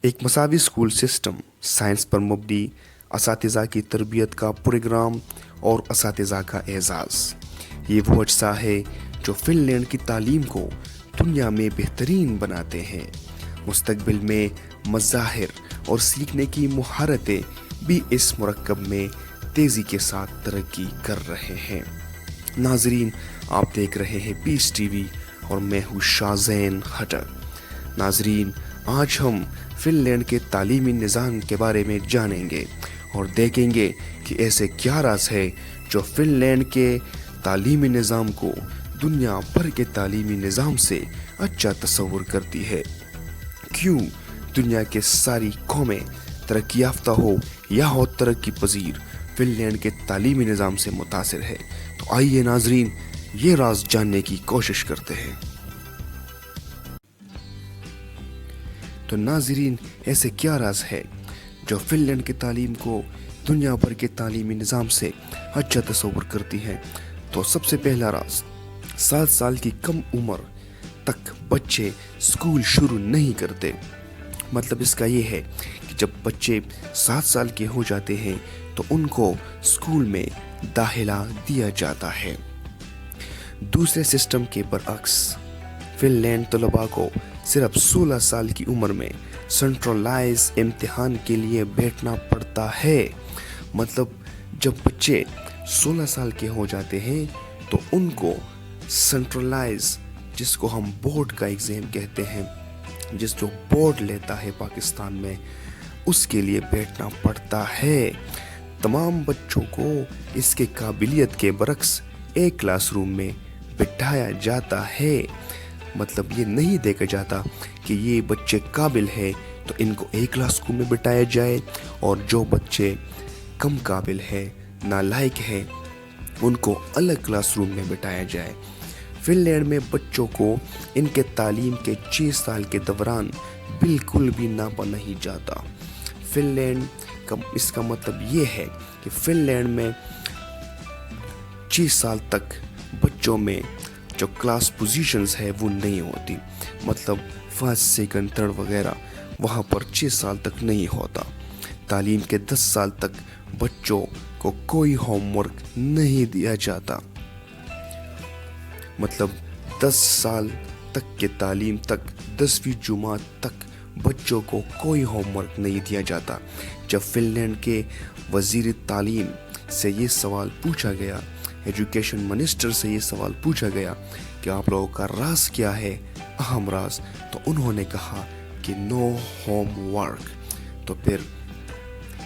ایک مساوی school system, science پر مبنی اساتذہ کی تربیت کا پروگرام اور اساتذہ کا اعزاز، یہ وہ اجزاء ہے جو فن لینڈ کی تعلیم کو دنیا میں بہترین بناتے ہیں۔ مستقبل میں مظاہر اور سیکھنے کی مہارتیں بھی اس مرکب میں تیزی کے ساتھ ترقی کر رہے ہیں۔ ناظرین، آپ دیکھ رہے ہیں پیس ٹی وی اور میں ہوں شاہزین خٹر۔ ناظرین، آج ہم فن لینڈ کے تعلیمی نظام کے بارے میں جانیں گے اور دیکھیں گے کہ ایسے کیا راز ہے جو فن لینڈ کے تعلیمی نظام کو دنیا بھر کے تعلیمی نظام سے اچھا تصور کرتی ہے۔ کیوں دنیا کے ساری قومیں ترقی یافتہ ہو یا ہو ترقی پذیر، فن لینڈ کے تعلیمی نظام سے متاثر ہے؟ تو آئیے ناظرین، یہ راز جاننے کی کوشش کرتے ہیں۔ تو ناظرین، ایسے کیا راز ہے جو فن لینڈ کی تعلیم کو دنیا بھر کے تعلیمی نظام سے اچھا تصور کرتی ہے؟ تو سب سے پہلا راز، 7 سال کی کم عمر تک بچے اسکول شروع نہیں کرتے۔ مطلب اس کا یہ ہے کہ جب بچے 7 سال کے ہو جاتے ہیں تو ان کو اسکول میں داخلہ دیا جاتا ہے۔ دوسرے سسٹم کے برعکس، فن لینڈ طلباء کو صرف 16 سال کی عمر میں سنٹرلائز امتحان کے لیے بیٹھنا پڑتا ہے۔ مطلب جب بچے 16 سال کے ہو جاتے ہیں تو ان کو سنٹرلائز، جس کو ہم بورڈ کا ایگزام کہتے ہیں، جو بورڈ لیتا ہے پاکستان میں، اس کے لیے بیٹھنا پڑتا ہے۔ تمام بچوں کو اس کے قابلیت کے برعکس ایک کلاس روم میں بٹھایا جاتا ہے۔ مطلب یہ نہیں دیکھا جاتا کہ یہ بچے قابل ہے تو ان کو ایک کلاس روم میں بٹھایا جائے، اور جو بچے کم قابل ہے، نالائق ہے، ان کو الگ کلاس روم میں بٹھایا جائے۔ فن لینڈ میں بچوں کو ان کے تعلیم کے 6 سال کے دوران بالکل بھی ناپا نہیں جاتا۔ فن لینڈ کا اس کا مطلب یہ ہے کہ فن لینڈ میں 6 سال تک بچوں میں جو کلاس پوزیشنز ہے وہ نہیں ہوتی۔ مطلب فرسٹ، سیکنڈ، تھرڈ وغیرہ وہاں پر 6 سال تک نہیں ہوتا۔ تعلیم کے 10 سال تک بچوں کو کوئی ہوم ورک نہیں دیا جاتا۔ مطلب 10 سال تک کے تعلیم تک، 10ویں جماعت تک بچوں کو کوئی ہوم ورک نہیں دیا جاتا۔ جب فن لینڈ کے وزیر تعلیم سے یہ سوال پوچھا گیا، ایجوکیشن منسٹر سے یہ سوال پوچھا گیا کہ آپ لوگوں کا راز کیا ہے، اہم راز، تو انہوں نے کہا کہ نو ہوم ورک۔ تو پھر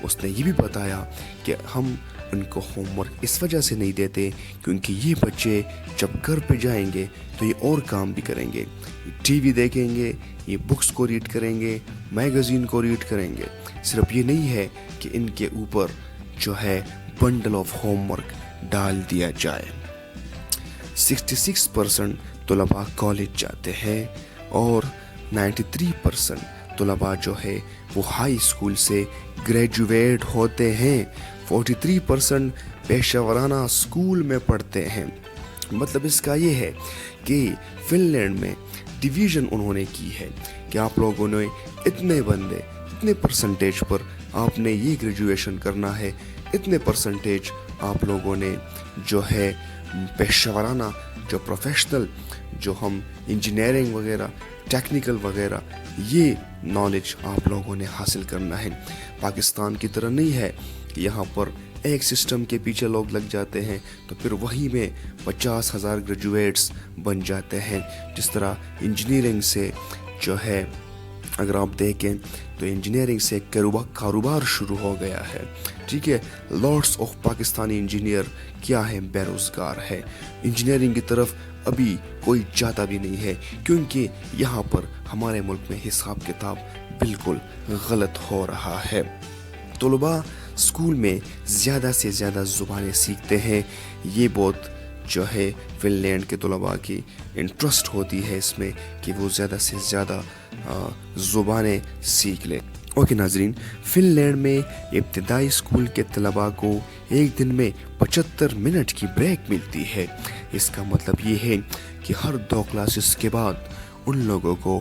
اس نے یہ بھی بتایا کہ ہم ان کو ہوم ورک اس وجہ سے نہیں دیتے کیونکہ یہ بچے جب گھر پہ جائیں گے تو یہ اور کام بھی کریں گے، ٹی وی دیکھیں گے، یہ بکس کو ریڈ کریں گے، میگزین کو ریڈ کریں گے۔ صرف یہ نہیں ہے کہ ان کے اوپر جو ہے بنڈل آف ہوم ورک ڈال دیا جائے۔ 66% طلباء کالج جاتے ہیں اور 93% طلباء جو ہے وہ ہائی اسکول سے گریجویٹ ہوتے ہیں۔ 43% پیشہ ورانہ اسکول میں پڑھتے ہیں۔ مطلب اس کا یہ ہے کہ فن لینڈ میں ڈویژن انہوں نے کی ہے کہ آپ لوگوں نے اتنے بندے، اتنے پرسنٹیج پر آپ نے یہ گریجویشن کرنا ہے، اتنے پرسنٹیج آپ لوگوں نے جو ہے پیشہ ورانہ، جو پروفیشنل، جو ہم انجینئرنگ وغیرہ، ٹیکنیکل وغیرہ، یہ نالج آپ لوگوں نے حاصل کرنا ہے۔ پاکستان کی طرح نہیں ہے کہ یہاں پر ایک سسٹم کے پیچھے لوگ لگ جاتے ہیں تو پھر وہی میں 50,000 گریجویٹس بن جاتے ہیں۔ جس طرح انجینئرنگ سے جو ہے، اگر آپ دیکھیں تو انجینئرنگ سے کاروبار شروع ہو گیا ہے، ٹھیک ہے۔ لاٹس آف پاکستانی انجینئر کیا ہے؟ بے روزگار ہے۔ انجینئرنگ کی طرف ابھی کوئی جاتا بھی نہیں ہے کیونکہ یہاں پر ہمارے ملک میں حساب کتاب بالکل غلط ہو رہا ہے۔ طلباء اسکول میں زیادہ سے زیادہ زبانیں سیکھتے ہیں۔ یہ بہت جو ہے فن لینڈ کے طلباء کی انٹرسٹ ہوتی ہے اس میں کہ وہ زیادہ سے زیادہ زبانیں سیکھ لیں۔ اوکے ناظرین، فن لینڈ میں ابتدائی اسکول کے طلباء کو ایک دن میں 75 منٹ کی بریک ملتی ہے۔ اس کا مطلب یہ ہے کہ ہر 2 کلاسز کے بعد ان لوگوں کو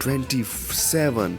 27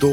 2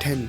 10